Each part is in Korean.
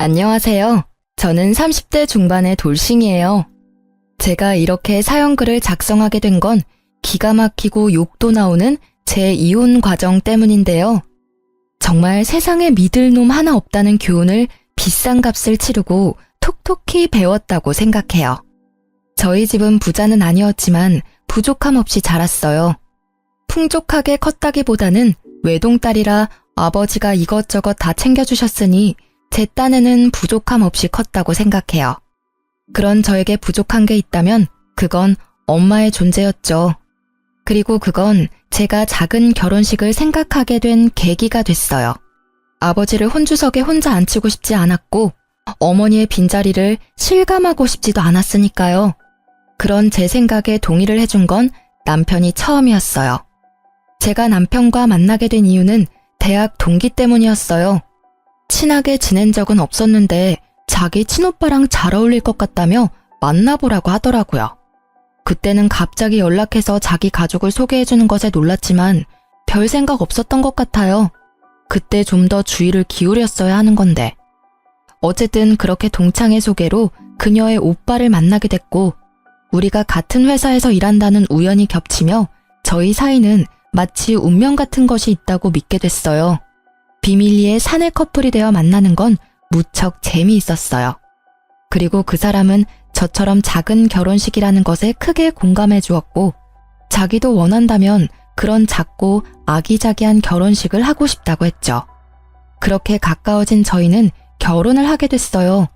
안녕하세요. 저는 30대 중반의 돌싱이에요. 제가 이렇게 사연글을 작성하게 된 건 기가 막히고 욕도 나오는 제 이혼 과정 때문인데요. 정말 세상에 믿을 놈 하나 없다는 교훈을 비싼 값을 치르고 톡톡히 배웠다고 생각해요. 저희 집은 부자는 아니었지만 부족함 없이 자랐어요. 풍족하게 컸다기보다는 외동딸이라 아버지가 이것저것 다 챙겨주셨으니 제 딴에는 부족함 없이 컸다고 생각해요. 그런 저에게 부족한 게 있다면 그건 엄마의 존재였죠. 그리고 그건 제가 작은 결혼식을 생각하게 된 계기가 됐어요. 아버지를 혼주석에 혼자 앉히고 싶지 않았고 어머니의 빈자리를 실감하고 싶지도 않았으니까요. 그런 제 생각에 동의를 해준 건 남편이 처음이었어요. 제가 남편과 만나게 된 이유는 대학 동기 때문이었어요. 친하게 지낸 적은 없었는데 자기 친오빠랑 잘 어울릴 것 같다며 만나보라고 하더라고요. 그때는 갑자기 연락해서 자기 가족을 소개해주는 것에 놀랐지만 별 생각 없었던 것 같아요. 그때 좀 더 주의를 기울였어야 하는 건데. 어쨌든 그렇게 동창의 소개로 그녀의 오빠를 만나게 됐고 우리가 같은 회사에서 일한다는 우연이 겹치며 저희 사이는 마치 운명 같은 것이 있다고 믿게 됐어요. 비밀리에 사내 커플이 되어 만나는 건 무척 재미있었어요. 그리고 그 사람은 저처럼 작은 결혼식이라는 것에 크게 공감해 주었고 자기도 원한다면 그런 작고 아기자기한 결혼식을 하고 싶다고 했죠. 그렇게 가까워진 저희는 결혼을 하게 됐어요.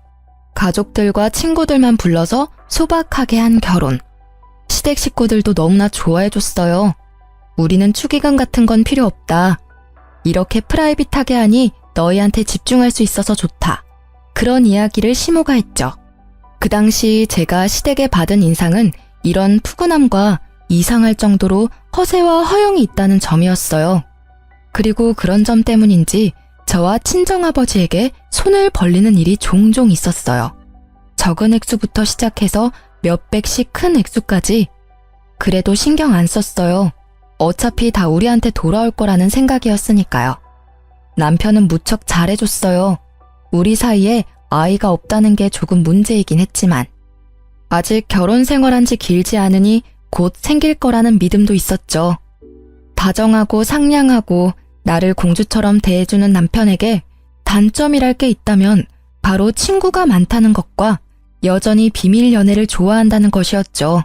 가족들과 친구들만 불러서 소박하게 한 결혼. 시댁 식구들도 너무나 좋아해 줬어요. 우리는 축의금 같은 건 필요 없다. 이렇게 프라이빗하게 하니 너희한테 집중할 수 있어서 좋다. 그런 이야기를 시모가 했죠. 그 당시 제가 시댁에 받은 인상은 이런 푸근함과 이상할 정도로 허세와 허영이 있다는 점이었어요. 그리고 그런 점 때문인지 저와 친정아버지에게 손을 벌리는 일이 종종 있었어요. 적은 액수부터 시작해서 몇백씩 큰 액수까지. 그래도 신경 안 썼어요. 어차피 다 우리한테 돌아올 거라는 생각이었으니까요. 남편은 무척 잘해줬어요. 우리 사이에 아이가 없다는 게 조금 문제이긴 했지만 아직 결혼 생활한 지 길지 않으니 곧 생길 거라는 믿음도 있었죠. 다정하고 상냥하고 나를 공주처럼 대해주는 남편에게 단점이랄 게 있다면 바로 친구가 많다는 것과 여전히 비밀 연애를 좋아한다는 것이었죠.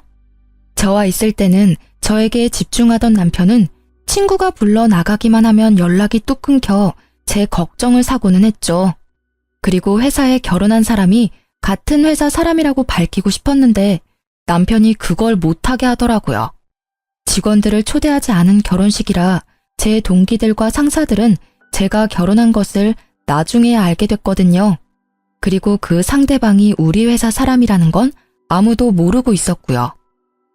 저와 있을 때는 저에게 집중하던 남편은 친구가 불러 나가기만 하면 연락이 뚝 끊겨 제 걱정을 사고는 했죠. 그리고 회사에 결혼한 사람이 같은 회사 사람이라고 밝히고 싶었는데 남편이 그걸 못하게 하더라고요. 직원들을 초대하지 않은 결혼식이라 제 동기들과 상사들은 제가 결혼한 것을 나중에야 알게 됐거든요. 그리고 그 상대방이 우리 회사 사람이라는 건 아무도 모르고 있었고요.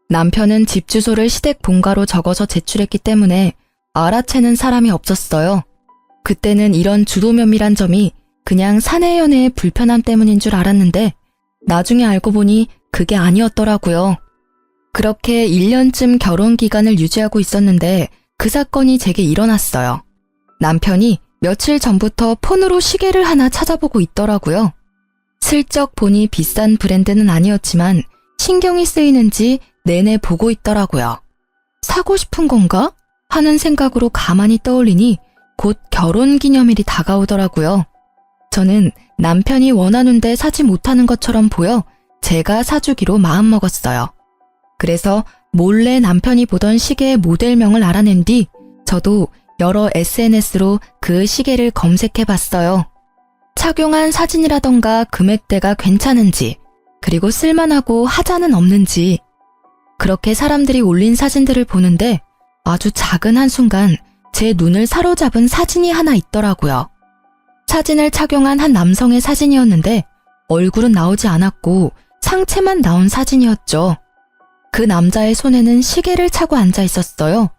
남편은 집 주소를 시댁 본가로 적어서 제출했기 때문에 알아채는 사람이 없었어요. 그때는 이런 주도면밀한 점이 그냥 사내 연애의 불편함 때문인 줄 알았는데 나중에 알고 보니 그게 아니었더라고요. 그렇게 1년쯤 결혼 기간을 유지하고 있었는데 그 사건이 제게 일어났어요. 남편이 며칠 전부터 폰으로 시계를 하나 찾아보고 있더라고요. 슬쩍 보니 비싼 브랜드는 아니었지만 신경이 쓰이는지 내내 보고 있더라고요. 사고 싶은 건가? 하는 생각으로 가만히 떠올리니 곧 결혼기념일이 다가오더라고요. 저는 남편이 원하는데 사지 못하는 것처럼 보여 제가 사주기로 마음먹었어요. 그래서 몰래 남편이 보던 시계의 모델명을 알아낸 뒤 저도 여러 SNS로 그 시계를 검색해봤어요. 착용한 사진이라던가 금액대가 괜찮은지, 그리고 쓸만하고 하자는 없는지. 그렇게 사람들이 올린 사진들을 보는데 아주 작은 한순간 제 눈을 사로잡은 사진이 하나 있더라고요. 사진을 착용한 한 남성의 사진이었는데 얼굴은 나오지 않았고 상체만 나온 사진이었죠. 그 남자의 손에는 시계를 차고 앉아 있었어요.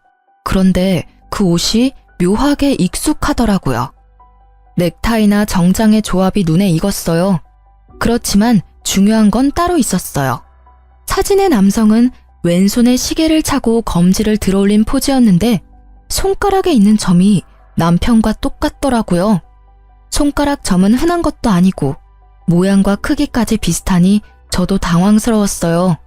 그런데 그 옷이 묘하게 익숙하더라고요. 넥타이나 정장의 조합이 눈에 익었어요. 그렇지만 중요한 건 따로 있었어요. 사진의 남성은 왼손에 시계를 차고 검지를 들어올린 포즈였는데 손가락에 있는 점이 남편과 똑같더라고요. 손가락 점은 흔한 것도 아니고 모양과 크기까지 비슷하니 저도 당황스러웠어요.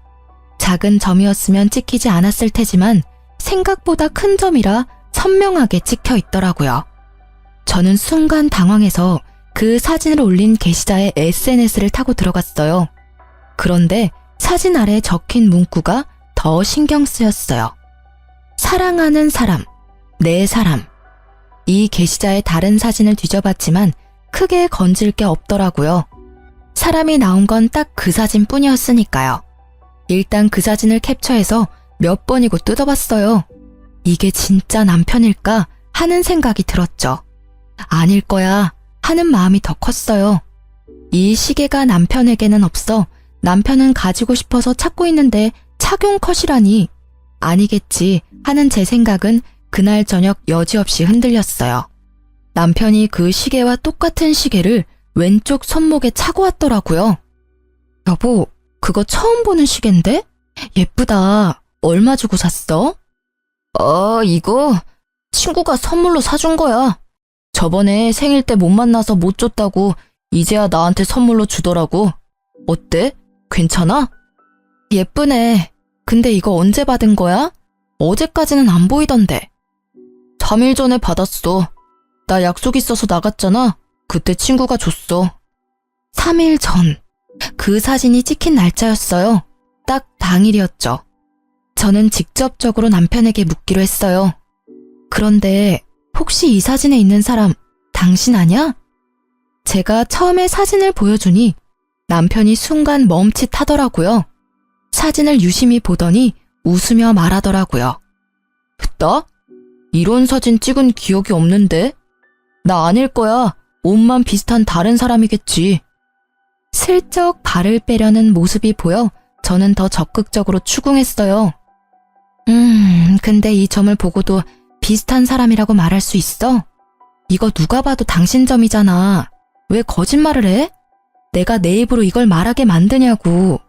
작은 점이었으면 찍히지 않았을 테지만 생각보다 큰 점이라 선명하게 찍혀 있더라고요. 저는 순간 당황해서 그 사진을 올린 게시자의 SNS를 타고 들어갔어요. 그런데 사진 아래 적힌 문구가 더 신경 쓰였어요. 사랑하는 사람, 내 사람. 이 게시자의 다른 사진을 뒤져봤지만 크게 건질 게 없더라고요. 사람이 나온 건 딱 그 사진뿐이었으니까요. 일단 그 사진을 캡처해서 몇 번이고 뜯어봤어요. 이게 진짜 남편일까 하는 생각이 들었죠. 아닐 거야 하는 마음이 더 컸어요. 이 시계가 남편에게는 없어 남편은 가지고 싶어서 찾고 있는데 착용 컷이라니 아니겠지 하는 제 생각은 그날 저녁 여지없이 흔들렸어요. 남편이 그 시계와 똑같은 시계를 왼쪽 손목에 차고 왔더라고요. 여보, 그거 처음 보는 시계인데? 예쁘다. 얼마 주고 샀어? 이거 친구가 선물로 사준 거야. 저번에 생일 때 못 만나서 못 줬다고 이제야 나한테 선물로 주더라고. 어때? 괜찮아? 예쁘네. 근데 이거 언제 받은 거야? 어제까지는 안 보이던데. 3일 전에 받았어. 나 약속 있어서 나갔잖아. 그때 친구가 줬어. 3일 전. 그 사진이 찍힌 날짜였어요. 딱 당일이었죠. 저는 직접적으로 남편에게 묻기로 했어요. 그런데 혹시 이 사진에 있는 사람 당신 아냐? 제가 처음에 사진을 보여주니 남편이 순간 멈칫하더라고요. 사진을 유심히 보더니 웃으며 말하더라고요. 나? 이런 사진 찍은 기억이 없는데? 나 아닐 거야. 옷만 비슷한 다른 사람이겠지. 슬쩍 발을 빼려는 모습이 보여 저는 더 적극적으로 추궁했어요. 근데 이 점을 보고도 비슷한 사람이라고 말할 수 있어? 이거 누가 봐도 당신 점이잖아. 왜 거짓말을 해? 내가 내 입으로 이걸 말하게 만드냐고.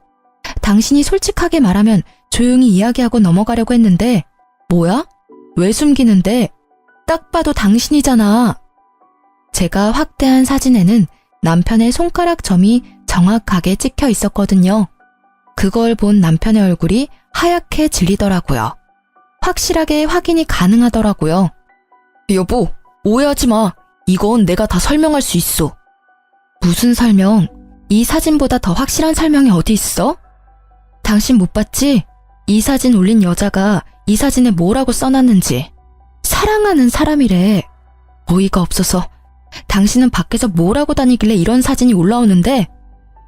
당신이 솔직하게 말하면 조용히 이야기하고 넘어가려고 했는데 뭐야? 왜 숨기는데? 딱 봐도 당신이잖아. 제가 확대한 사진에는 남편의 손가락 점이 정확하게 찍혀 있었거든요. 그걸 본 남편의 얼굴이 하얗게 질리더라고요. 확실하게 확인이 가능하더라고요. 여보, 오해하지 마. 이건 내가 다 설명할 수 있어. 무슨 설명? 이 사진보다 더 확실한 설명이 어디 있어? 당신 못 봤지? 이 사진 올린 여자가 이 사진에 뭐라고 써놨는지. 사랑하는 사람이래. 어이가 없어서. 당신은 밖에서 뭐라고 다니길래 이런 사진이 올라오는데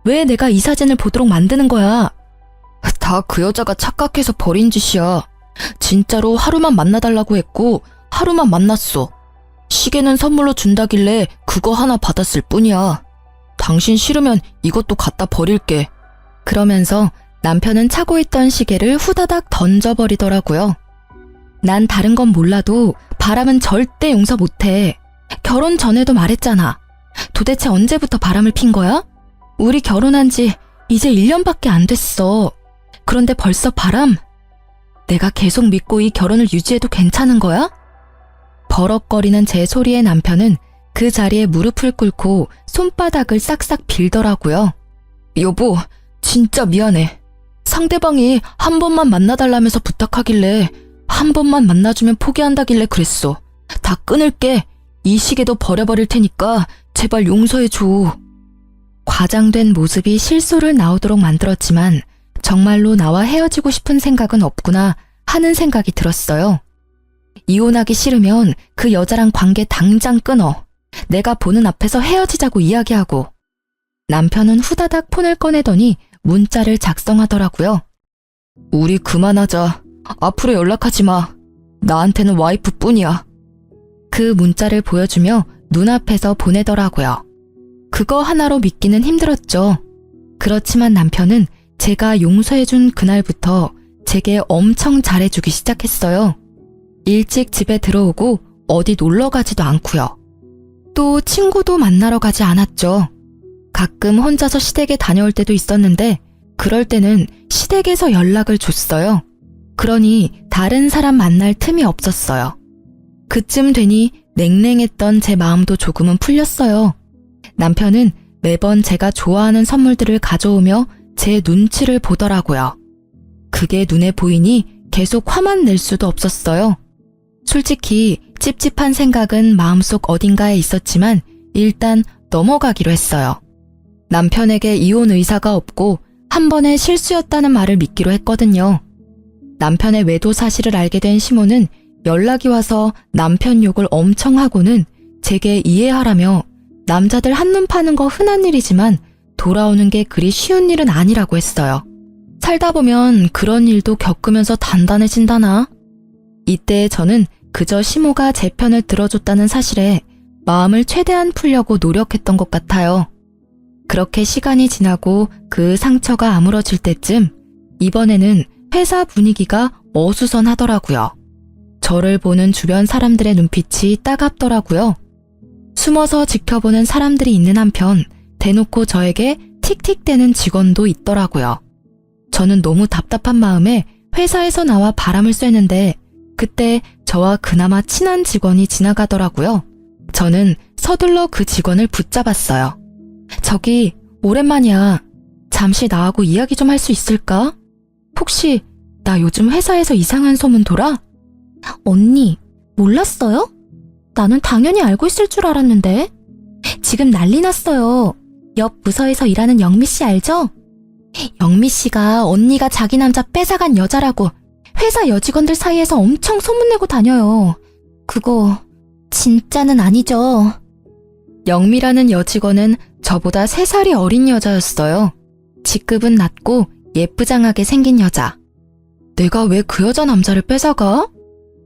왜 내가 이 사진을 보도록 만드는 거야? 다 그 여자가 착각해서 버린 짓이야. 진짜로 하루만 만나달라고 했고 하루만 만났어. 시계는 선물로 준다길래 그거 하나 받았을 뿐이야. 당신 싫으면 이것도 갖다 버릴게. 그러면서 남편은 차고 있던 시계를 후다닥 던져버리더라고요. 난 다른 건 몰라도 바람은 절대 용서 못해. 결혼 전에도 말했잖아. 도대체 언제부터 바람을 핀 거야? 우리 결혼한 지 이제 1년밖에 안 됐어. 그런데 벌써 바람? 내가 계속 믿고 이 결혼을 유지해도 괜찮은 거야? 버럭거리는 제 소리에 남편은 그 자리에 무릎을 꿇고 손바닥을 싹싹 빌더라고요. 여보, 진짜 미안해. 상대방이 한 번만 만나달라면서 부탁하길래 한 번만 만나주면 포기한다길래 그랬어. 다 끊을게. 이 시계도 버려버릴 테니까 제발 용서해줘. 과장된 모습이 실소를 나오도록 만들었지만 정말로 나와 헤어지고 싶은 생각은 없구나 하는 생각이 들었어요. 이혼하기 싫으면 그 여자랑 관계 당장 끊어. 내가 보는 앞에서 헤어지자고 이야기하고. 남편은 후다닥 폰을 꺼내더니 문자를 작성하더라고요. 우리 그만하자. 앞으로 연락하지 마. 나한테는 와이프뿐이야. 그 문자를 보여주며 눈앞에서 보내더라고요. 그거 하나로 믿기는 힘들었죠. 그렇지만 남편은 제가 용서해준 그날부터 제게 엄청 잘해주기 시작했어요. 일찍 집에 들어오고 어디 놀러 가지도 않고요. 또 친구도 만나러 가지 않았죠. 가끔 혼자서 시댁에 다녀올 때도 있었는데 그럴 때는 시댁에서 연락을 줬어요. 그러니 다른 사람 만날 틈이 없었어요. 그쯤 되니 냉랭했던 제 마음도 조금은 풀렸어요. 남편은 매번 제가 좋아하는 선물들을 가져오며 제 눈치를 보더라고요. 그게 눈에 보이니 계속 화만 낼 수도 없었어요. 솔직히 찝찝한 생각은 마음속 어딘가에 있었지만 일단 넘어가기로 했어요. 남편에게 이혼 의사가 없고 한 번의 실수였다는 말을 믿기로 했거든요. 남편의 외도 사실을 알게 된 시모는 연락이 와서 남편 욕을 엄청 하고는 제게 이해하라며 남자들 한눈 파는 거 흔한 일이지만 돌아오는 게 그리 쉬운 일은 아니라고 했어요. 살다 보면 그런 일도 겪으면서 단단해진다나? 이때 저는 그저 시모가 제 편을 들어줬다는 사실에 마음을 최대한 풀려고 노력했던 것 같아요. 그렇게 시간이 지나고 그 상처가 아물어질 때쯤 이번에는 회사 분위기가 어수선하더라고요. 저를 보는 주변 사람들의 눈빛이 따갑더라고요. 숨어서 지켜보는 사람들이 있는 한편 대놓고 저에게 틱틱대는 직원도 있더라고요. 저는 너무 답답한 마음에 회사에서 나와 바람을 쐬는데 그때 저와 그나마 친한 직원이 지나가더라고요. 저는 서둘러 그 직원을 붙잡았어요. 저기, 오랜만이야. 잠시 나하고 이야기 좀 할 수 있을까? 혹시 나 요즘 회사에서 이상한 소문 돌아? 언니, 몰랐어요? 나는 당연히 알고 있을 줄 알았는데. 지금 난리 났어요. 옆 부서에서 일하는 영미 씨 알죠? 영미 씨가 언니가 자기 남자 뺏어간 여자라고 회사 여직원들 사이에서 엄청 소문내고 다녀요. 그거 진짜는 아니죠. 영미라는 여직원은 저보다 3살이 어린 여자였어요. 직급은 낮고 예쁘장하게 생긴 여자. 내가 왜 그 여자 남자를 뺏어가?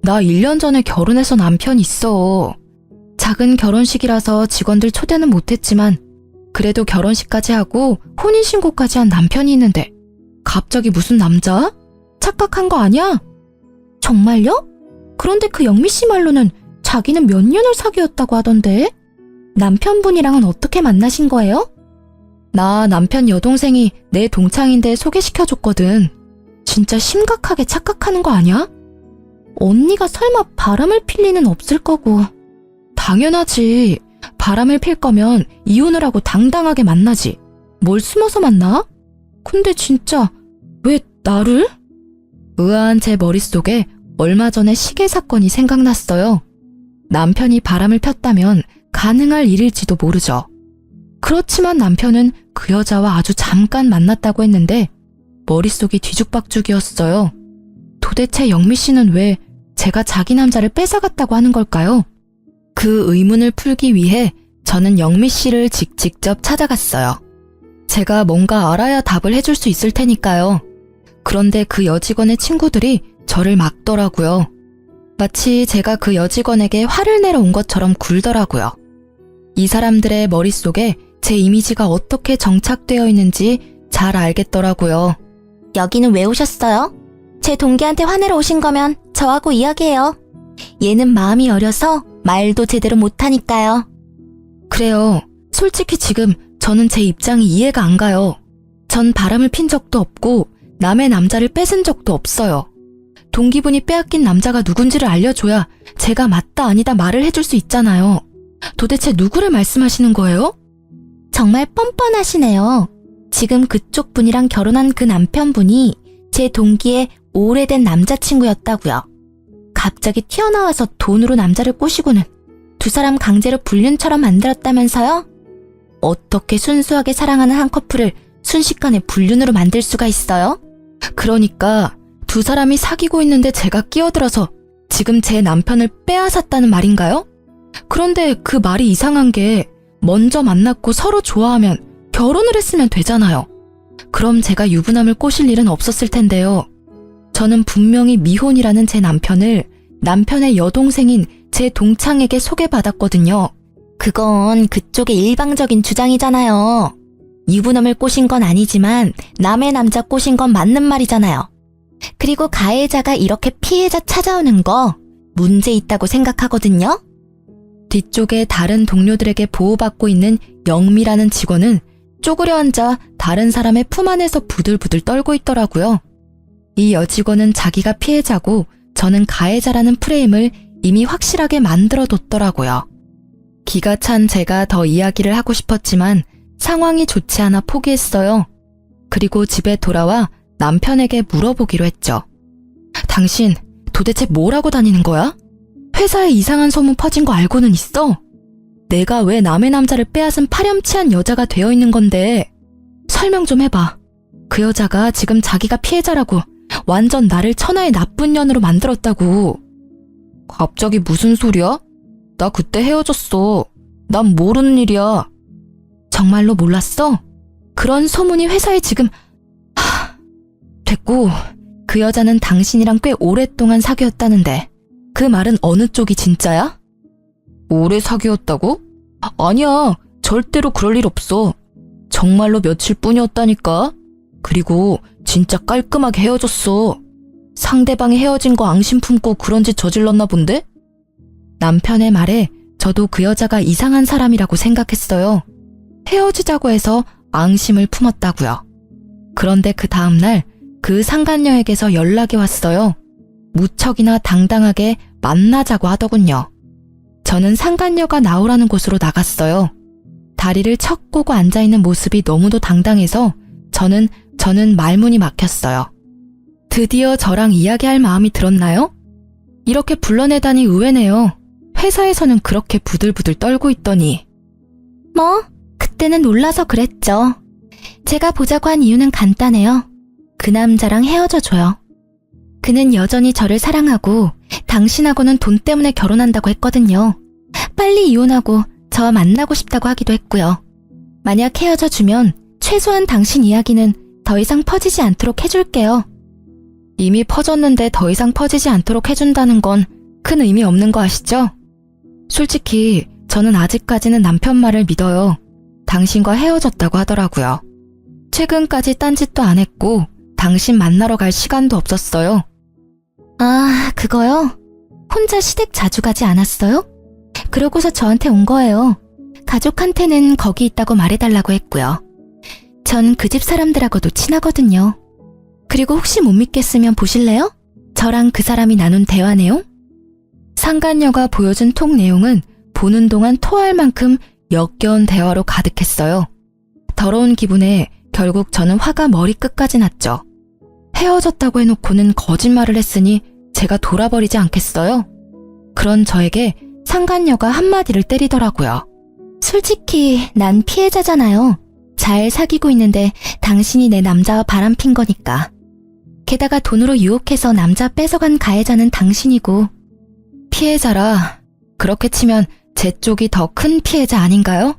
나 1년 전에 결혼해서 남편 있어. 작은 결혼식이라서 직원들 초대는 못했지만 그래도 결혼식까지 하고 혼인신고까지 한 남편이 있는데 갑자기 무슨 남자? 착각한 거 아니야? 정말요? 그런데 그 영미 씨 말로는 자기는 몇 년을 사귀었다고 하던데? 남편분이랑은 어떻게 만나신 거예요? 나 남편 여동생이 내 동창인데 소개시켜줬거든. 진짜 심각하게 착각하는 거 아니야? 언니가 설마 바람을 필 리는 없을 거고. 당연하지. 바람을 필 거면 이혼을 하고 당당하게 만나지. 뭘 숨어서 만나? 근데 진짜 왜 나를? 의아한 제 머릿속에 얼마 전에 시계 사건이 생각났어요. 남편이 바람을 폈다면 가능할 일일지도 모르죠. 그렇지만 남편은 그 여자와 아주 잠깐 만났다고 했는데 머릿속이 뒤죽박죽이었어요. 도대체 영미 씨는 왜 제가 자기 남자를 뺏어갔다고 하는 걸까요? 그 의문을 풀기 위해 저는 영미 씨를 직접 찾아갔어요. 제가 뭔가 알아야 답을 해줄 수 있을 테니까요. 그런데 그 여직원의 친구들이 저를 막더라고요. 마치 제가 그 여직원에게 화를 내러 온 것처럼 굴더라고요. 이 사람들의 머릿속에 제 이미지가 어떻게 정착되어 있는지 잘 알겠더라고요. 여기는 왜 오셨어요? 제 동기한테 화내러 오신 거면 저하고 이야기해요. 얘는 마음이 어려서 말도 제대로 못하니까요. 그래요. 솔직히 지금 저는 제 입장이 이해가 안 가요. 전 바람을 핀 적도 없고 남의 남자를 뺏은 적도 없어요. 동기분이 빼앗긴 남자가 누군지를 알려줘야 제가 맞다 아니다 말을 해줄 수 있잖아요. 도대체 누구를 말씀하시는 거예요? 정말 뻔뻔하시네요. 지금 그쪽 분이랑 결혼한 그 남편분이 제 동기의 오래된 남자친구였다고요. 갑자기 튀어나와서 돈으로 남자를 꼬시고는 두 사람 강제로 불륜처럼 만들었다면서요? 어떻게 순수하게 사랑하는 한 커플을 순식간에 불륜으로 만들 수가 있어요? 그러니까 두 사람이 사귀고 있는데 제가 끼어들어서 지금 제 남편을 빼앗았다는 말인가요? 그런데 그 말이 이상한 게 먼저 만났고 서로 좋아하면 결혼을 했으면 되잖아요. 그럼 제가 유부남을 꼬실 일은 없었을 텐데요. 저는 분명히 미혼이라는 제 남편을 남편의 여동생인 제 동창에게 소개받았거든요. 그건 그쪽의 일방적인 주장이잖아요. 유부남을 꼬신 건 아니지만 남의 남자 꼬신 건 맞는 말이잖아요. 그리고 가해자가 이렇게 피해자 찾아오는 거 문제 있다고 생각하거든요. 뒤쪽에 다른 동료들에게 보호받고 있는 영미라는 직원은 쪼그려 앉아 다른 사람의 품 안에서 부들부들 떨고 있더라고요. 이 여직원은 자기가 피해자고 저는 가해자라는 프레임을 이미 확실하게 만들어뒀더라고요. 기가 찬 제가 더 이야기를 하고 싶었지만 상황이 좋지 않아 포기했어요. 그리고 집에 돌아와 남편에게 물어보기로 했죠. 당신 도대체 뭘 하고 다니는 거야? 회사에 이상한 소문 퍼진 거 알고는 있어? 내가 왜 남의 남자를 빼앗은 파렴치한 여자가 되어 있는 건데 설명 좀 해봐. 그 여자가 지금 자기가 피해자라고 완전 나를 천하의 나쁜 년으로 만들었다고. 갑자기 무슨 소리야? 나 그때 헤어졌어. 난 모르는 일이야. 정말로 몰랐어? 그런 소문이 회사에 지금... 됐고, 그 여자는 당신이랑 꽤 오랫동안 사귀었다는데 그 말은 어느 쪽이 진짜야? 오래 사귀었다고? 아니야, 절대로 그럴 일 없어. 정말로 며칠뿐이었다니까. 그리고 진짜 깔끔하게 헤어졌어. 상대방이 헤어진 거 앙심 품고 그런 짓 저질렀나 본데? 남편의 말에 저도 그 여자가 이상한 사람이라고 생각했어요. 헤어지자고 해서 앙심을 품었다고요. 그런데 그 다음날 그 상간녀에게서 연락이 왔어요. 무척이나 당당하게 만나자고 하더군요. 저는 상간녀가 나오라는 곳으로 나갔어요. 다리를 척 꼬고 앉아있는 모습이 너무도 당당해서 저는 말문이 막혔어요. 드디어 저랑 이야기할 마음이 들었나요? 이렇게 불러내다니 의외네요. 회사에서는 그렇게 부들부들 떨고 있더니. 그때는 놀라서 그랬죠. 제가 보자고 한 이유는 간단해요. 그 남자랑 헤어져줘요. 그는 여전히 저를 사랑하고 당신하고는 돈 때문에 결혼한다고 했거든요. 빨리 이혼하고 저와 만나고 싶다고 하기도 했고요. 만약 헤어져주면 최소한 당신 이야기는 더 이상 퍼지지 않도록 해줄게요. 이미 퍼졌는데 더 이상 퍼지지 않도록 해준다는 건 큰 의미 없는 거 아시죠? 솔직히 저는 아직까지는 남편 말을 믿어요. 당신과 헤어졌다고 하더라고요. 최근까지 딴짓도 안 했고 당신 만나러 갈 시간도 없었어요. 아, 그거요? 혼자 시댁 자주 가지 않았어요? 그러고서 저한테 온 거예요. 가족한테는 거기 있다고 말해달라고 했고요. 전 그 집 사람들하고도 친하거든요. 그리고 혹시 못 믿겠으면 보실래요? 저랑 그 사람이 나눈 대화 내용? 상간녀가 보여준 톡 내용은 보는 동안 토할 만큼 역겨운 대화로 가득했어요. 더러운 기분에 결국 저는 화가 머리끝까지 났죠. 헤어졌다고 해놓고는 거짓말을 했으니 제가 돌아버리지 않겠어요? 그런 저에게 상간녀가 한마디를 때리더라고요. 솔직히 난 피해자잖아요. 잘 사귀고 있는데 당신이 내 남자와 바람핀 거니까. 게다가 돈으로 유혹해서 남자 뺏어간 가해자는 당신이고. 피해자라. 그렇게 치면 제 쪽이 더 큰 피해자 아닌가요?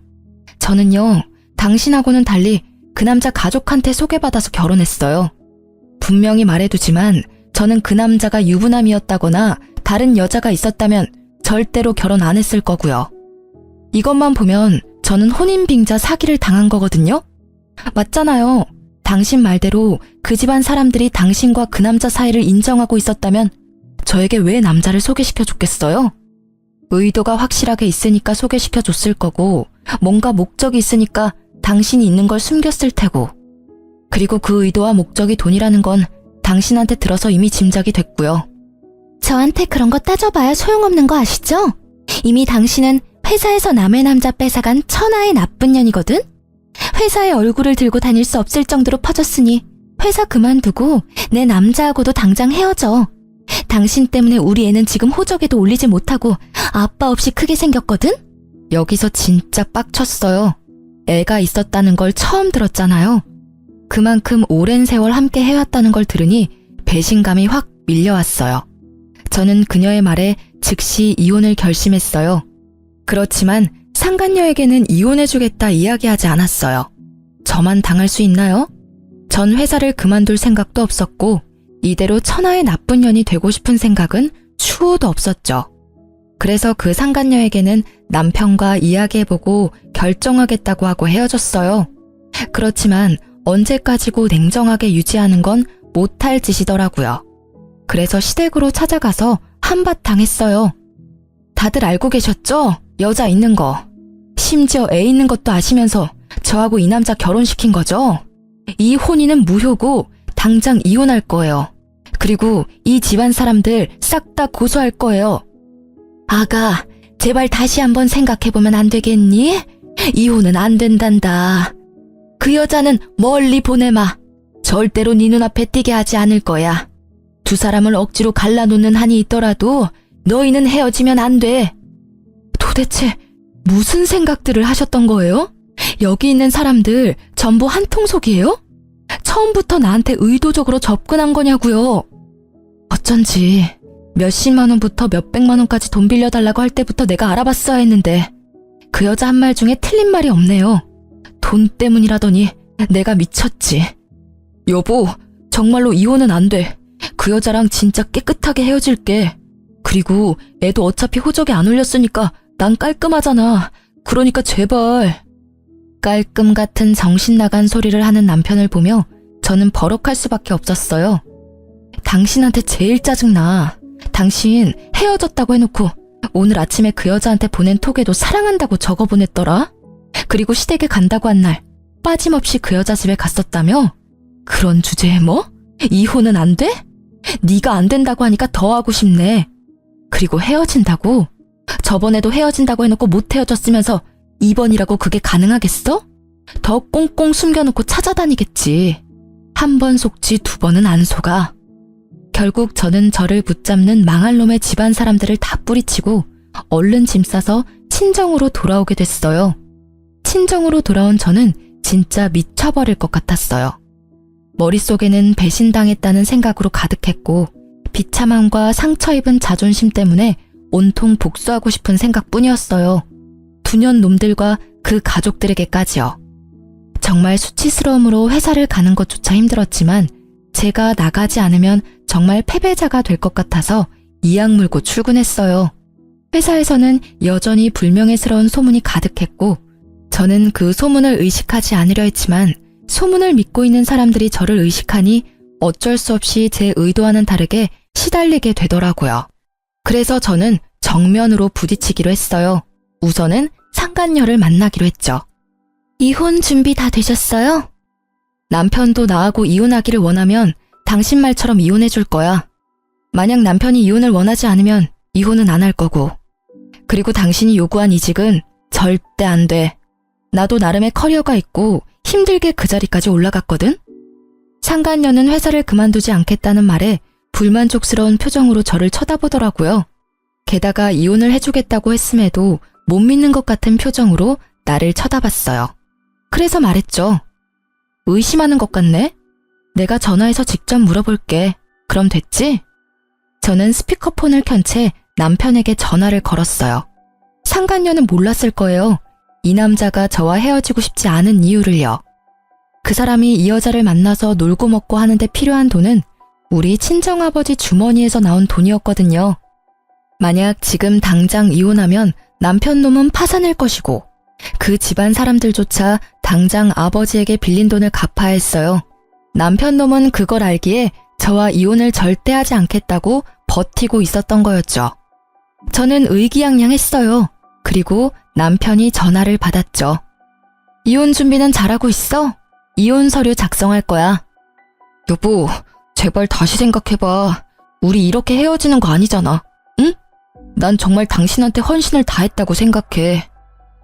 저는요, 당신하고는 달리 그 남자 가족한테 소개받아서 결혼했어요. 분명히 말해두지만 저는 그 남자가 유부남이었다거나 다른 여자가 있었다면 절대로 결혼 안 했을 거고요. 이것만 보면 저는 혼인빙자 사기를 당한 거거든요? 맞잖아요. 당신 말대로 그 집안 사람들이 당신과 그 남자 사이를 인정하고 있었다면 저에게 왜 남자를 소개시켜줬겠어요? 의도가 확실하게 있으니까 소개시켜줬을 거고 뭔가 목적이 있으니까 당신이 있는 걸 숨겼을 테고 그리고 그 의도와 목적이 돈이라는 건 당신한테 들어서 이미 짐작이 됐고요. 저한테 그런 거 따져봐야 소용없는 거 아시죠? 이미 당신은 회사에서 남의 남자 뺏어간 천하의 나쁜 년이거든? 회사에 얼굴을 들고 다닐 수 없을 정도로 퍼졌으니 회사 그만두고 내 남자하고도 당장 헤어져. 당신 때문에 우리 애는 지금 호적에도 올리지 못하고 아빠 없이 크게 생겼거든? 여기서 진짜 빡쳤어요. 애가 있었다는 걸 처음 들었잖아요. 그만큼 오랜 세월 함께 해왔다는 걸 들으니 배신감이 확 밀려왔어요. 저는 그녀의 말에 즉시 이혼을 결심했어요. 그렇지만 상간녀에게는 이혼해주겠다 이야기하지 않았어요. 저만 당할 수 있나요? 전 회사를 그만둘 생각도 없었고 이대로 천하의 나쁜 년이 되고 싶은 생각은 추호도 없었죠. 그래서 그 상간녀에게는 남편과 이야기해보고 결정하겠다고 하고 헤어졌어요. 그렇지만 언제까지고 냉정하게 유지하는 건 못할 짓이더라고요. 그래서 시댁으로 찾아가서 한바탕 했어요. 다들 알고 계셨죠? 여자 있는 거. 심지어 애 있는 것도 아시면서 저하고 이 남자 결혼시킨 거죠? 이 혼인은 무효고 당장 이혼할 거예요. 그리고 이 집안 사람들 싹 다 고소할 거예요. 아가, 제발 다시 한번 생각해보면 안 되겠니? 이혼은 안 된단다. 그 여자는 멀리 보내마. 절대로 네 눈앞에 띄게 하지 않을 거야. 두 사람을 억지로 갈라놓는 한이 있더라도 너희는 헤어지면 안 돼. 도대체 무슨 생각들을 하셨던 거예요? 여기 있는 사람들 전부 한통속이에요? 처음부터 나한테 의도적으로 접근한 거냐고요. 어쩐지 몇십만 원부터 몇백만 원까지 돈 빌려달라고 할 때부터 내가 알아봤어야 했는데 그 여자 한 말 중에 틀린 말이 없네요. 돈 때문이라더니 내가 미쳤지. 여보, 정말로 이혼은 안 돼. 그 여자랑 진짜 깨끗하게 헤어질게. 그리고 애도 어차피 호적에 안 올렸으니까 난 깔끔하잖아. 그러니까 제발. 깔끔 같은 정신 나간 소리를 하는 남편을 보며 저는 버럭할 수밖에 없었어요. 당신한테 제일 짜증나. 당신 헤어졌다고 해놓고 오늘 아침에 그 여자한테 보낸 톡에도 사랑한다고 적어보냈더라. 그리고 시댁에 간다고 한 날 빠짐없이 그 여자 집에 갔었다며? 그런 주제에 뭐? 이혼은 안 돼? 네가 안 된다고 하니까 더 하고 싶네. 그리고 헤어진다고? 저번에도 헤어진다고 해놓고 못 헤어졌으면서 이번이라고 그게 가능하겠어? 더 꽁꽁 숨겨놓고 찾아다니겠지. 한 번 속지 두 번은 안 속아. 결국 저는 저를 붙잡는 망할 놈의 집안 사람들을 다 뿌리치고 얼른 짐 싸서 친정으로 돌아오게 됐어요. 친정으로 돌아온 저는 진짜 미쳐버릴 것 같았어요. 머릿속에는 배신당했다는 생각으로 가득했고 비참함과 상처 입은 자존심 때문에 온통 복수하고 싶은 생각뿐이었어요. 두년 놈들과 그 가족들에게까지요. 정말 수치스러움으로 회사를 가는 것조차 힘들었지만 제가 나가지 않으면 정말 패배자가 될 것 같아서 이악 물고 출근했어요. 회사에서는 여전히 불명예스러운 소문이 가득했고 저는 그 소문을 의식하지 않으려 했지만 소문을 믿고 있는 사람들이 저를 의식하니 어쩔 수 없이 제 의도와는 다르게 시달리게 되더라고요. 그래서 저는 정면으로 부딪히기로 했어요. 우선은 상간녀를 만나기로 했죠. 이혼 준비 다 되셨어요? 남편도 나하고 이혼하기를 원하면 당신 말처럼 이혼해 줄 거야. 만약 남편이 이혼을 원하지 않으면 이혼은 안 할 거고. 그리고 당신이 요구한 이직은 절대 안 돼. 나도 나름의 커리어가 있고 힘들게 그 자리까지 올라갔거든? 상간녀는 회사를 그만두지 않겠다는 말에 불만족스러운 표정으로 저를 쳐다보더라고요. 게다가 이혼을 해주겠다고 했음에도 못 믿는 것 같은 표정으로 나를 쳐다봤어요. 그래서 말했죠. 의심하는 것 같네? 내가 전화해서 직접 물어볼게. 그럼 됐지? 저는 스피커폰을 켠 채 남편에게 전화를 걸었어요. 상간녀는 몰랐을 거예요. 이 남자가 저와 헤어지고 싶지 않은 이유를요. 그 사람이 이 여자를 만나서 놀고 먹고 하는데 필요한 돈은 우리 친정아버지 주머니에서 나온 돈이었거든요. 만약 지금 당장 이혼하면 남편 놈은 파산할 것이고 그 집안 사람들조차 당장 아버지에게 빌린 돈을 갚아야 했어요. 남편 놈은 그걸 알기에 저와 이혼을 절대 하지 않겠다고 버티고 있었던 거였죠. 저는 의기양양했어요. 그리고 남편이 전화를 받았죠. 이혼 준비는 잘하고 있어? 이혼 서류 작성할 거야. 여보, 제발 다시 생각해봐. 우리 이렇게 헤어지는 거 아니잖아. 응? 난 정말 당신한테 헌신을 다했다고 생각해.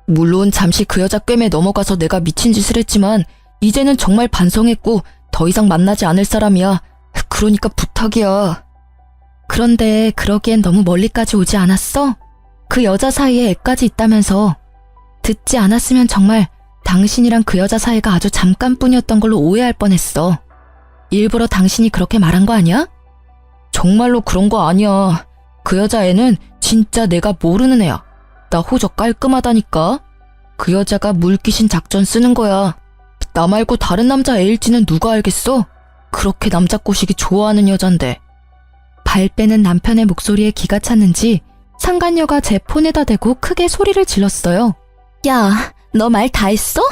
물론 잠시 그 여자 꿰매 넘어가서 내가 미친 짓을 했지만 이제는 정말 반성했고 더 이상 만나지 않을 사람이야. 그러니까 부탁이야. 그런데 그러기엔 너무 멀리까지 오지 않았어? 그 여자 사이에 애까지 있다면서. 듣지 않았으면 정말 당신이랑 그 여자 사이가 아주 잠깐뿐이었던 걸로 오해할 뻔했어. 일부러 당신이 그렇게 말한 거 아니야? 정말로 그런 거 아니야. 그 여자애는 진짜 내가 모르는 애야. 나 호적 깔끔하다니까. 그 여자가 물귀신 작전 쓰는 거야. 나 말고 다른 남자 애일지는 누가 알겠어? 그렇게 남자 꼬시기 좋아하는 여잔데. 발 빼는 남편의 목소리에 기가 찼는지 상간녀가 제 폰에다 대고 크게 소리를 질렀어요. 야, 너 말 다 했어?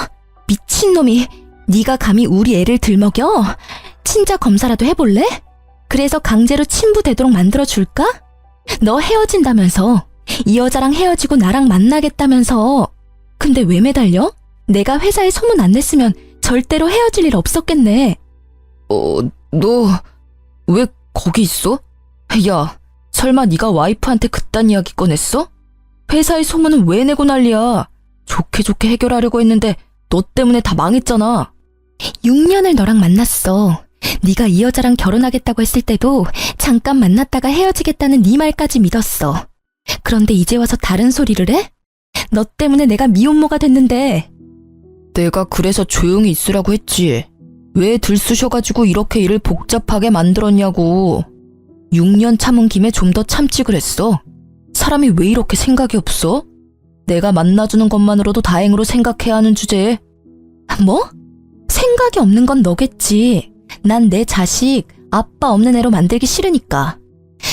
미친놈이. 네가 감히 우리 애를 들먹여? 친자 검사라도 해볼래? 그래서 강제로 친부되도록 만들어줄까? 너 헤어진다면서. 이 여자랑 헤어지고 나랑 만나겠다면서. 근데 왜 매달려? 내가 회사에 소문 안 냈으면 절대로 헤어질 일 없었겠네. 너 왜 거기 있어? 야, 설마 네가 와이프한테 그딴 이야기 꺼냈어? 회사의 소문은 왜 내고 난리야? 좋게 좋게 해결하려고 했는데 너 때문에 다 망했잖아. 6년을 너랑 만났어. 네가 이 여자랑 결혼하겠다고 했을 때도 잠깐 만났다가 헤어지겠다는 네 말까지 믿었어. 그런데 이제 와서 다른 소리를 해? 너 때문에 내가 미혼모가 됐는데. 내가 그래서 조용히 있으라고 했지. 왜 들쑤셔가지고 이렇게 일을 복잡하게 만들었냐고. 6년 참은 김에 좀 더 참지 그랬어. 사람이 왜 이렇게 생각이 없어? 내가 만나주는 것만으로도 다행으로 생각해야 하는 주제에. 뭐? 생각이 없는 건 너겠지. 난 내 자식 아빠 없는 애로 만들기 싫으니까.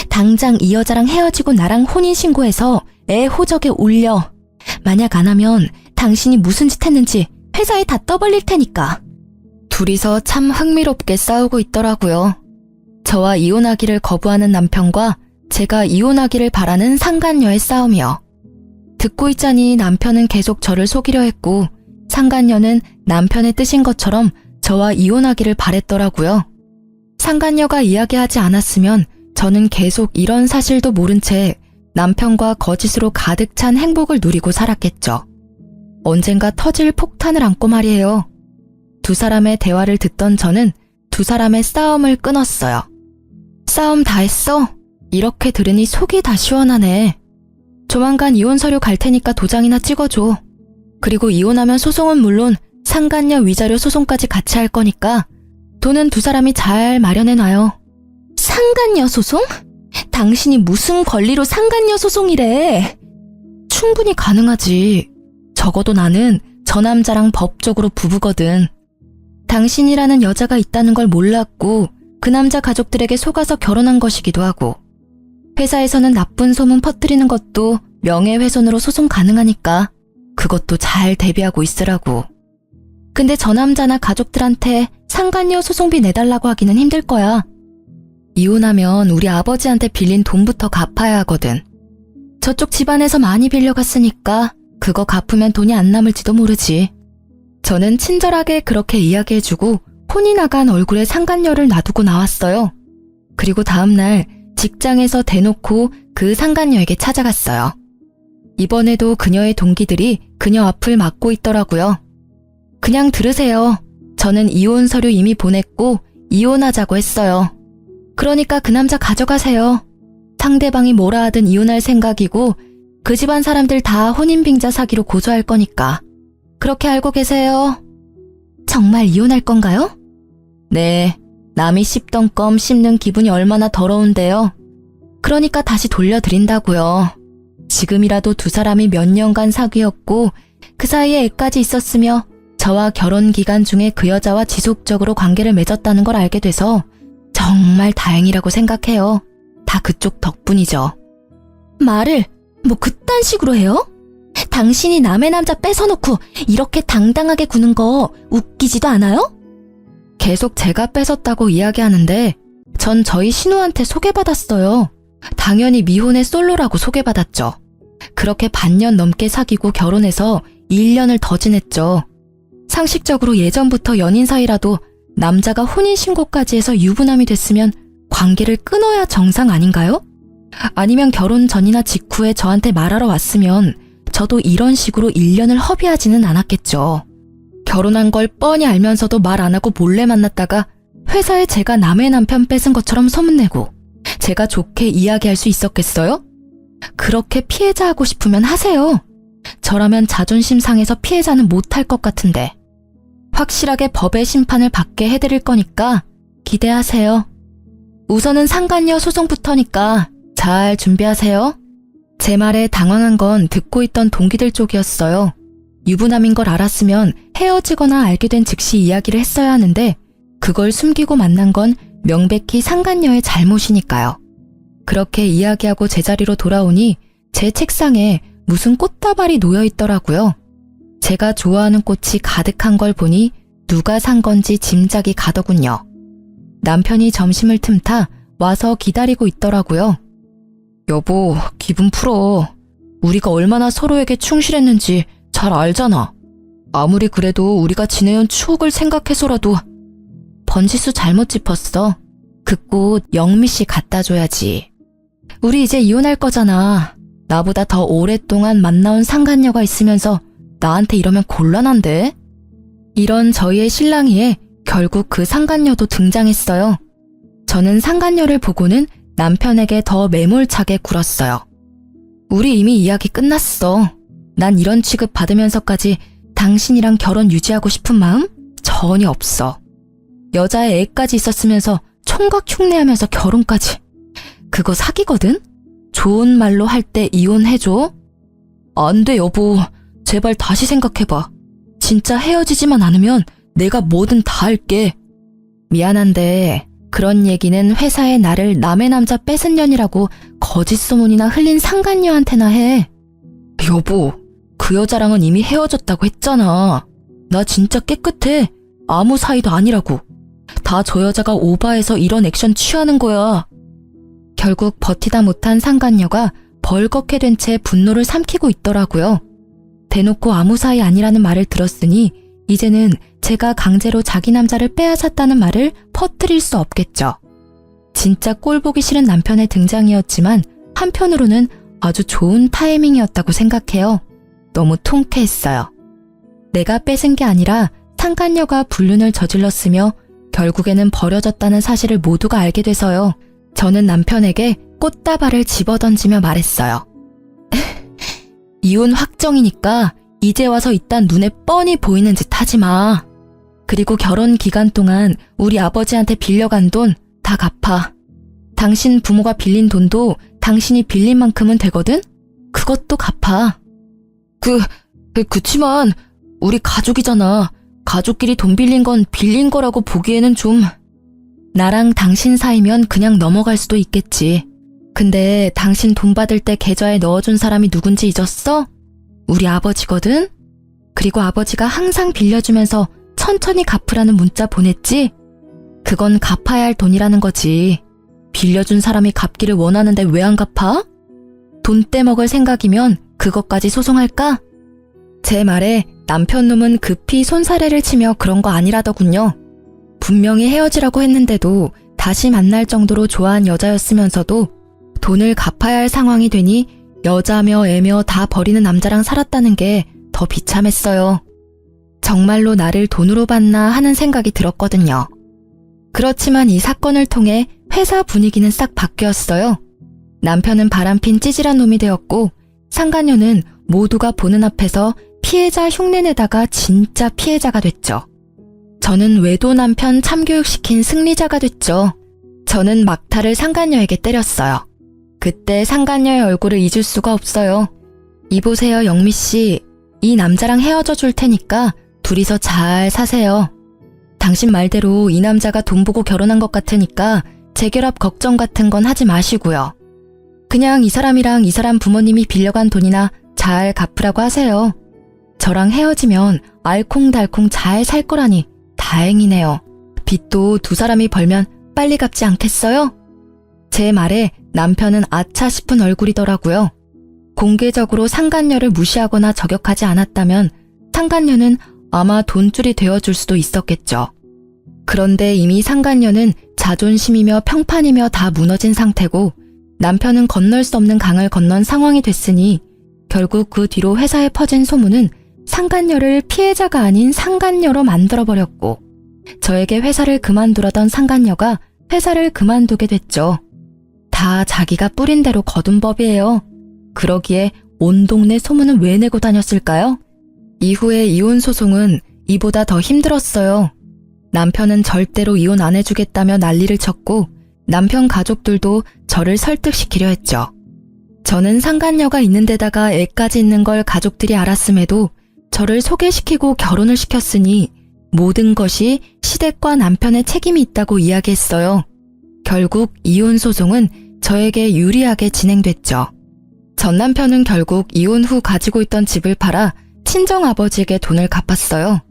당장 이 여자랑 헤어지고 나랑 혼인신고해서 애 호적에 올려. 만약 안 하면 당신이 무슨 짓 했는지 회사에 다 떠벌릴 테니까. 둘이서 참 흥미롭게 싸우고 있더라고요. 저와 이혼하기를 거부하는 남편과 제가 이혼하기를 바라는 상간녀의 싸움이요. 듣고 있자니 남편은 계속 저를 속이려 했고 상간녀는 남편의 뜻인 것처럼 저와 이혼하기를 바랬더라고요. 상간녀가 이야기하지 않았으면 저는 계속 이런 사실도 모른 채 남편과 거짓으로 가득 찬 행복을 누리고 살았겠죠. 언젠가 터질 폭탄을 안고 말이에요. 두 사람의 대화를 듣던 저는 두 사람의 싸움을 끊었어요. 싸움 다 했어? 이렇게 들으니 속이 다 시원하네. 조만간 이혼 서류 갈 테니까 도장이나 찍어줘. 그리고 이혼하면 소송은 물론 상간녀 위자료 소송까지 같이 할 거니까 돈은 두 사람이 잘 마련해놔요. 상간녀 소송? 당신이 무슨 권리로 상간녀 소송이래? 충분히 가능하지. 적어도 나는 저 남자랑 법적으로 부부거든. 당신이라는 여자가 있다는 걸 몰랐고 그 남자 가족들에게 속아서 결혼한 것이기도 하고 회사에서는 나쁜 소문 퍼뜨리는 것도 명예훼손으로 소송 가능하니까 그것도 잘 대비하고 있으라고. 근데 저 남자나 가족들한테 상간녀 소송비 내달라고 하기는 힘들 거야. 이혼하면 우리 아버지한테 빌린 돈부터 갚아야 하거든. 저쪽 집안에서 많이 빌려갔으니까 그거 갚으면 돈이 안 남을지도 모르지. 저는 친절하게 그렇게 이야기해주고 혼이 나간 얼굴에 상간녀를 놔두고 나왔어요. 그리고 다음날 직장에서 대놓고 그 상간녀에게 찾아갔어요. 이번에도 그녀의 동기들이 그녀 앞을 막고 있더라고요. 그냥 들으세요. 저는 이혼 서류 이미 보냈고 이혼하자고 했어요. 그러니까 그 남자 가져가세요. 상대방이 뭐라 하든 이혼할 생각이고 그 집안 사람들 다 혼인빙자 사기로 고소할 거니까. 그렇게 알고 계세요. 정말 이혼할 건가요? 네. 남이 씹던 껌 씹는 기분이 얼마나 더러운데요. 그러니까 다시 돌려드린다고요. 지금이라도 두 사람이 몇 년간 사귀었고 그 사이에 애까지 있었으며 저와 결혼 기간 중에 그 여자와 지속적으로 관계를 맺었다는 걸 알게 돼서 정말 다행이라고 생각해요. 다 그쪽 덕분이죠. 말을 뭐 그딴 식으로 해요? 당신이 남의 남자 뺏어놓고 이렇게 당당하게 구는 거 웃기지도 않아요? 계속 제가 뺏었다고 이야기하는데 전 저희 신우한테 소개받았어요. 당연히 미혼의 솔로라고 소개받았죠. 그렇게 반년 넘게 사귀고 결혼해서 1년을 더 지냈죠. 상식적으로 예전부터 연인 사이라도 남자가 혼인신고까지 해서 유부남이 됐으면 관계를 끊어야 정상 아닌가요? 아니면 결혼 전이나 직후에 저한테 말하러 왔으면 저도 이런 식으로 1년을 허비하지는 않았겠죠. 결혼한 걸 뻔히 알면서도 말 안 하고 몰래 만났다가 회사에 제가 남의 남편 뺏은 것처럼 소문내고 제가 좋게 이야기할 수 있었겠어요? 그렇게 피해자 하고 싶으면 하세요. 저라면 자존심 상해서 피해자는 못할 것 같은데. 확실하게 법의 심판을 받게 해드릴 거니까 기대하세요. 우선은 상간녀 소송부터니까 잘 준비하세요. 제 말에 당황한 건 듣고 있던 동기들 쪽이었어요. 유부남인 걸 알았으면 헤어지거나 알게 된 즉시 이야기를 했어야 하는데 그걸 숨기고 만난 건 명백히 상간녀의 잘못이니까요. 그렇게 이야기하고 제자리로 돌아오니 제 책상에 무슨 꽃다발이 놓여 있더라고요. 제가 좋아하는 꽃이 가득한 걸 보니 누가 산 건지 짐작이 가더군요. 남편이 점심을 틈타 와서 기다리고 있더라고요. 여보, 기분 풀어. 우리가 얼마나 서로에게 충실했는지 잘 알잖아. 아무리 그래도 우리가 지내온 추억을 생각해서라도. 번지수 잘못 짚었어. 그 꽃 영미 씨 갖다 줘야지. 우리 이제 이혼할 거잖아. 나보다 더 오랫동안 만나온 상간녀가 있으면서 나한테 이러면 곤란한데? 이런 저희의 실랑이에 결국 그 상간녀도 등장했어요. 저는 상간녀를 보고는 남편에게 더 매몰차게 굴었어요. 우리 이미 이야기 끝났어. 난 이런 취급 받으면서까지 당신이랑 결혼 유지하고 싶은 마음 전혀 없어. 여자의 애까지 있었으면서 총각 흉내하면서 결혼까지. 그거 사기거든? 좋은 말로 할 때 이혼해줘? 안 돼, 여보. 제발 다시 생각해봐. 진짜 헤어지지만 않으면 내가 뭐든 다 할게. 미안한데 그런 얘기는 회사에 나를 남의 남자 뺏은 년이라고 거짓 소문이나 흘린 상간녀한테나 해. 여보, 그 여자랑은 이미 헤어졌다고 했잖아. 나 진짜 깨끗해. 아무 사이도 아니라고. 다 저 여자가 오바해서 이런 액션 취하는 거야. 결국 버티다 못한 상간녀가 벌겋게 된 채 분노를 삼키고 있더라고요. 대놓고 아무 사이 아니라는 말을 들었으니 이제는 제가 강제로 자기 남자를 빼앗았다는 말을 퍼뜨릴 수 없겠죠. 진짜 꼴보기 싫은 남편의 등장이었지만 한편으로는 아주 좋은 타이밍이었다고 생각해요. 너무 통쾌했어요. 내가 뺏은 게 아니라 상간녀가 불륜을 저질렀으며 결국에는 버려졌다는 사실을 모두가 알게 돼서요. 저는 남편에게 꽃다발을 집어던지며 말했어요. 이혼 확정이니까 이제 와서 이딴 눈에 뻔히 보이는 짓 하지 마. 그리고 결혼 기간 동안 우리 아버지한테 빌려간 돈 다 갚아. 당신 부모가 빌린 돈도 당신이 빌린 만큼은 되거든? 그것도 갚아. 그치만 우리 가족이잖아. 가족끼리 돈 빌린 건 빌린 거라고 보기에는 좀... 나랑 당신 사이면 그냥 넘어갈 수도 있겠지. 근데 당신 돈 받을 때 계좌에 넣어준 사람이 누군지 잊었어? 우리 아버지거든? 그리고 아버지가 항상 빌려주면서 천천히 갚으라는 문자 보냈지? 그건 갚아야 할 돈이라는 거지. 빌려준 사람이 갚기를 원하는데 왜 안 갚아? 돈 떼먹을 생각이면 그것까지 소송할까? 제 말에 남편 놈은 급히 손사래를 치며 그런 거 아니라더군요. 분명히 헤어지라고 했는데도 다시 만날 정도로 좋아한 여자였으면서도 돈을 갚아야 할 상황이 되니 여자며 애며 다 버리는 남자랑 살았다는 게 더 비참했어요. 정말로 나를 돈으로 봤나 하는 생각이 들었거든요. 그렇지만 이 사건을 통해 회사 분위기는 싹 바뀌었어요. 남편은 바람핀 찌질한 놈이 되었고 상간녀는 모두가 보는 앞에서 피해자 흉내내다가 진짜 피해자가 됐죠. 저는 외도 남편 참교육시킨 승리자가 됐죠. 저는 막타를 상간녀에게 때렸어요. 그때 상간녀의 얼굴을 잊을 수가 없어요. 이보세요, 영미씨. 이 남자랑 헤어져 줄 테니까 둘이서 잘 사세요. 당신 말대로 이 남자가 돈 보고 결혼한 것 같으니까 재결합 걱정 같은 건 하지 마시고요. 그냥 이 사람이랑 이 사람 부모님이 빌려간 돈이나 잘 갚으라고 하세요. 저랑 헤어지면 알콩달콩 잘 살 거라니 다행이네요. 빚도 두 사람이 벌면 빨리 갚지 않겠어요? 제 말에 남편은 아차 싶은 얼굴이더라고요. 공개적으로 상간녀를 무시하거나 저격하지 않았다면 상간녀는 아마 돈줄이 되어줄 수도 있었겠죠. 그런데 이미 상간녀는 자존심이며 평판이며 다 무너진 상태고 남편은 건널 수 없는 강을 건넌 상황이 됐으니 결국 그 뒤로 회사에 퍼진 소문은 상간녀를 피해자가 아닌 상간녀로 만들어버렸고 저에게 회사를 그만두라던 상간녀가 회사를 그만두게 됐죠. 다 자기가 뿌린 대로 거둔 법이에요. 그러기에 온 동네 소문은 왜 내고 다녔을까요? 이후에 이혼 소송은 이보다 더 힘들었어요. 남편은 절대로 이혼 안 해주겠다며 난리를 쳤고 남편 가족들도 저를 설득시키려 했죠. 저는 상간녀가 있는 데다가 애까지 있는 걸 가족들이 알았음에도 저를 소개시키고 결혼을 시켰으니 모든 것이 시댁과 남편의 책임이 있다고 이야기했어요. 결국 이혼 소송은 저에게 유리하게 진행됐죠. 전 남편은 결국 이혼 후 가지고 있던 집을 팔아 친정아버지에게 돈을 갚았어요.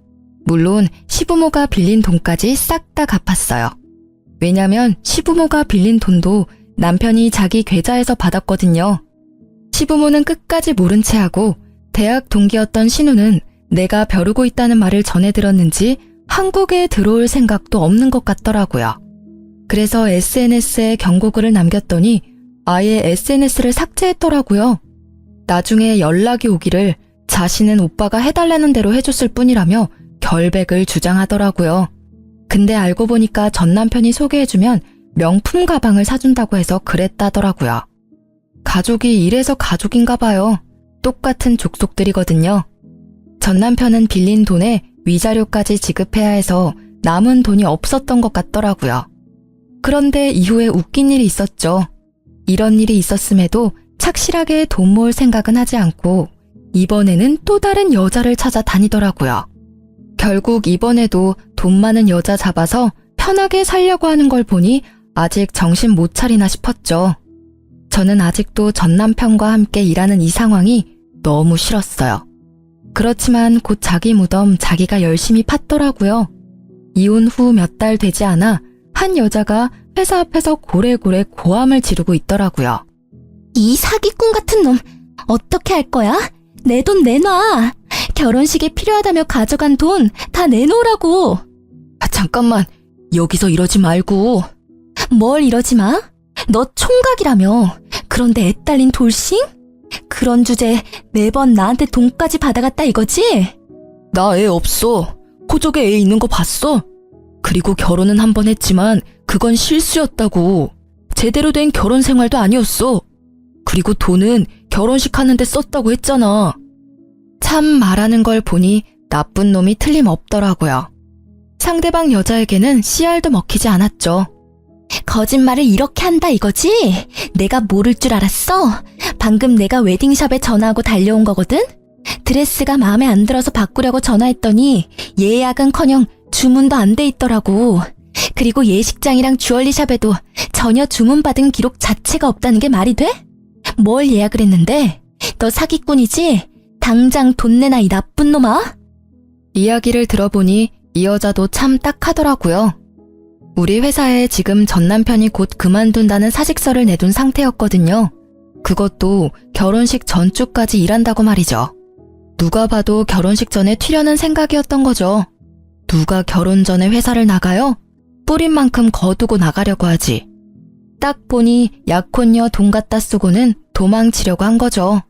물론 시부모가 빌린 돈까지 싹 다 갚았어요. 왜냐면 시부모가 빌린 돈도 남편이 자기 계좌에서 받았거든요. 시부모는 끝까지 모른 채 하고 대학 동기였던 신우는 내가 벼르고 있다는 말을 전해 들었는지 한국에 들어올 생각도 없는 것 같더라고요. 그래서 SNS에 경고글을 남겼더니 아예 SNS를 삭제했더라고요. 나중에 연락이 오기를 자신은 오빠가 해달라는 대로 해줬을 뿐이라며 결백을 주장하더라고요. 근데 알고 보니까 전 남편이 소개해주면 명품 가방을 사준다고 해서 그랬다더라고요. 가족이 이래서 가족인가 봐요. 똑같은 족속들이거든요. 전 남편은 빌린 돈에 위자료까지 지급해야 해서 남은 돈이 없었던 것 같더라고요. 그런데 이후에 웃긴 일이 있었죠. 이런 일이 있었음에도 착실하게 돈 모을 생각은 하지 않고 이번에는 또 다른 여자를 찾아 다니더라고요. 결국 이번에도 돈 많은 여자 잡아서 편하게 살려고 하는 걸 보니 아직 정신 못 차리나 싶었죠. 저는 아직도 전 남편과 함께 일하는 이 상황이 너무 싫었어요. 그렇지만 곧 자기 무덤 자기가 열심히 팠더라고요. 이혼 후 몇 달 되지 않아 한 여자가 회사 앞에서 고래고래 고함을 지르고 있더라고요. 이 사기꾼 같은 놈, 어떻게 할 거야? 내 돈 내놔. 결혼식에 필요하다며 가져간 돈 다 내놓으라고. 잠깐만, 여기서 이러지 말고. 뭘 이러지 마? 너 총각이라며. 그런데 애 딸린 돌싱? 그런 주제에 매번 나한테 돈까지 받아갔다 이거지? 나 애 없어. 호적에 애 있는 거 봤어? 그리고 결혼은 한 번 했지만 그건 실수였다고. 제대로 된 결혼 생활도 아니었어. 그리고 돈은 결혼식 하는데 썼다고 했잖아. 참 말하는 걸 보니 나쁜 놈이 틀림없더라고요. 상대방 여자에게는 씨알도 먹히지 않았죠. 거짓말을 이렇게 한다 이거지? 내가 모를 줄 알았어? 방금 내가 웨딩샵에 전화하고 달려온 거거든? 드레스가 마음에 안 들어서 바꾸려고 전화했더니 예약은커녕 주문도 안 돼 있더라고. 그리고 예식장이랑 주얼리샵에도 전혀 주문받은 기록 자체가 없다는 게 말이 돼? 뭘 예약을 했는데? 너 사기꾼이지? 당장 돈 내놔 이 나쁜 놈아. 이야기를 들어보니 이 여자도 참 딱하더라고요. 우리 회사에 지금 전 남편이 곧 그만둔다는 사직서를 내둔 상태였거든요. 그것도 결혼식 전주까지 일한다고 말이죠. 누가 봐도 결혼식 전에 튀려는 생각이었던 거죠. 누가 결혼 전에 회사를 나가요? 뿌린 만큼 거두고 나가려고 하지. 딱 보니 약혼녀 돈 갖다 쓰고는 도망치려고 한 거죠.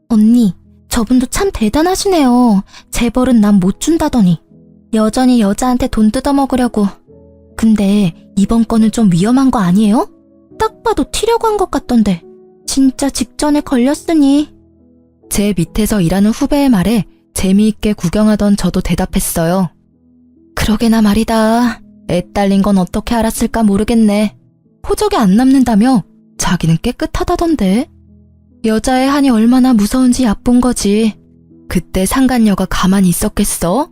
언니, 저분도 참 대단하시네요. 재벌은 난 못 준다더니 여전히 여자한테 돈 뜯어먹으려고. 근데 이번 건은 좀 위험한 거 아니에요? 딱 봐도 튀려고 한 것 같던데 진짜 직전에 걸렸으니. 제 밑에서 일하는 후배의 말에 재미있게 구경하던 저도 대답했어요. 그러게나 말이다. 애 딸린 건 어떻게 알았을까 모르겠네. 호적에 안 남는다며 자기는 깨끗하다던데. 여자의 한이 얼마나 무서운지 얕본 거지. 그때 상간녀가 가만히 있었겠어?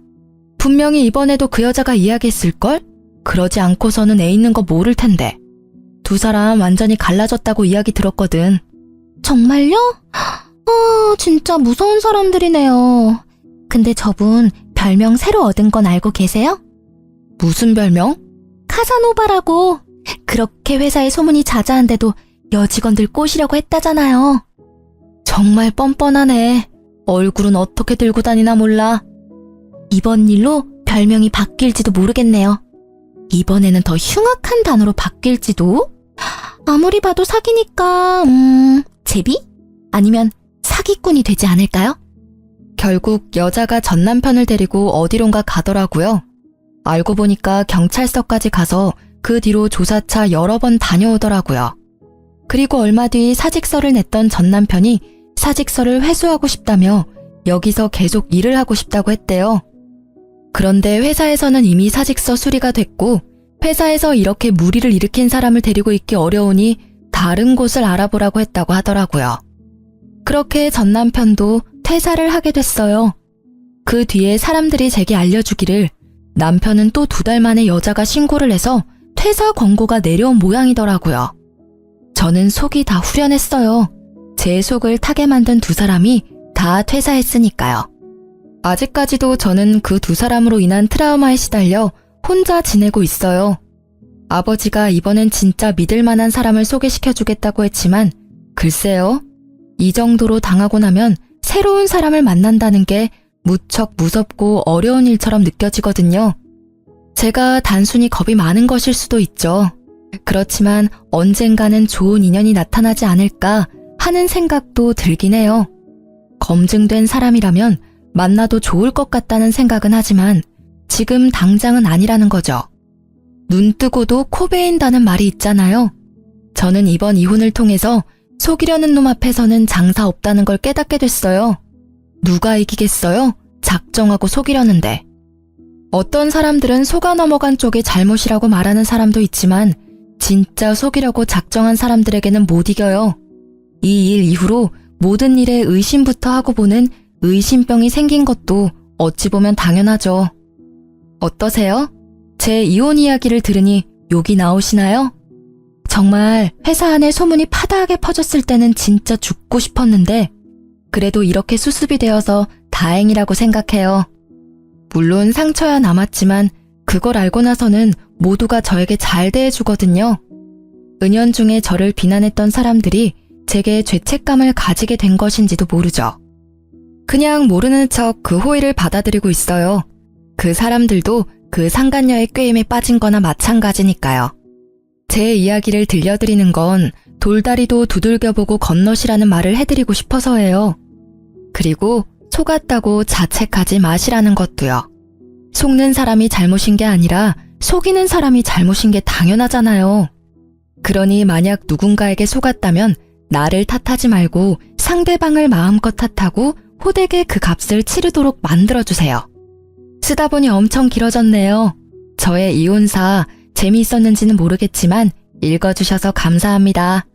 분명히 이번에도 그 여자가 이야기했을걸? 그러지 않고서는 애 있는 거 모를 텐데. 두 사람 완전히 갈라졌다고 이야기 들었거든. 정말요? 진짜 무서운 사람들이네요. 근데 저분 별명 새로 얻은 건 알고 계세요? 무슨 별명? 카사노바라고. 그렇게 회사에 소문이 자자한데도 여직원들 꼬시려고 했다잖아요. 정말 뻔뻔하네. 얼굴은 어떻게 들고 다니나 몰라. 이번 일로 별명이 바뀔지도 모르겠네요. 이번에는 더 흉악한 단어로 바뀔지도? 아무리 봐도 사기니까 제비? 아니면 사기꾼이 되지 않을까요? 결국 여자가 전 남편을 데리고 어디론가 가더라고요. 알고 보니까 경찰서까지 가서 그 뒤로 조사차 여러 번 다녀오더라고요. 그리고 얼마 뒤 사직서를 냈던 전 남편이 사직서를 회수하고 싶다며 여기서 계속 일을 하고 싶다고 했대요. 그런데 회사에서는 이미 사직서 수리가 됐고 회사에서 이렇게 무리를 일으킨 사람을 데리고 있기 어려우니 다른 곳을 알아보라고 했다고 하더라고요. 그렇게 전 남편도 퇴사를 하게 됐어요. 그 뒤에 사람들이 제게 알려주기를 남편은 또 2달 만에 여자가 신고를 해서 퇴사 권고가 내려온 모양이더라고요. 저는 속이 다 후련했어요. 제 속을 타게 만든 두 사람이 다 퇴사했으니까요. 아직까지도 저는 그 두 사람으로 인한 트라우마에 시달려 혼자 지내고 있어요. 아버지가 이번엔 진짜 믿을 만한 사람을 소개시켜주겠다고 했지만 글쎄요. 이 정도로 당하고 나면 새로운 사람을 만난다는 게 무척 무섭고 어려운 일처럼 느껴지거든요. 제가 단순히 겁이 많은 것일 수도 있죠. 그렇지만 언젠가는 좋은 인연이 나타나지 않을까 하는 생각도 들긴 해요. 검증된 사람이라면 만나도 좋을 것 같다는 생각은 하지만 지금 당장은 아니라는 거죠. 눈 뜨고도 코 베인다는 말이 있잖아요. 저는 이번 이혼을 통해서 속이려는 놈 앞에서는 장사 없다는 걸 깨닫게 됐어요. 누가 이기겠어요? 작정하고 속이려는데. 어떤 사람들은 속아 넘어간 쪽이 잘못이라고 말하는 사람도 있지만 진짜 속이려고 작정한 사람들에게는 못 이겨요. 이 일 이후로 모든 일에 의심부터 하고 보는 의심병이 생긴 것도 어찌 보면 당연하죠. 어떠세요? 제 이혼 이야기를 들으니 욕이 나오시나요? 정말 회사 안에 소문이 파다하게 퍼졌을 때는 진짜 죽고 싶었는데 그래도 이렇게 수습이 되어서 다행이라고 생각해요. 물론 상처야 남았지만 그걸 알고 나서는 모두가 저에게 잘 대해주거든요. 은연중에 저를 비난했던 사람들이 제게 죄책감을 가지게 된 것인지도 모르죠. 그냥 모르는 척 그 호의를 받아들이고 있어요. 그 사람들도 그 상간녀의 꾀임에 빠진 거나 마찬가지니까요. 제 이야기를 들려드리는 건 돌다리도 두들겨보고 건너시라는 말을 해드리고 싶어서예요. 그리고 속았다고 자책하지 마시라는 것도요. 속는 사람이 잘못인 게 아니라 속이는 사람이 잘못인 게 당연하잖아요. 그러니 만약 누군가에게 속았다면 나를 탓하지 말고 상대방을 마음껏 탓하고 호되게 그 값을 치르도록 만들어주세요. 쓰다 보니 엄청 길어졌네요. 저의 이혼사 재미있었는지는 모르겠지만 읽어주셔서 감사합니다.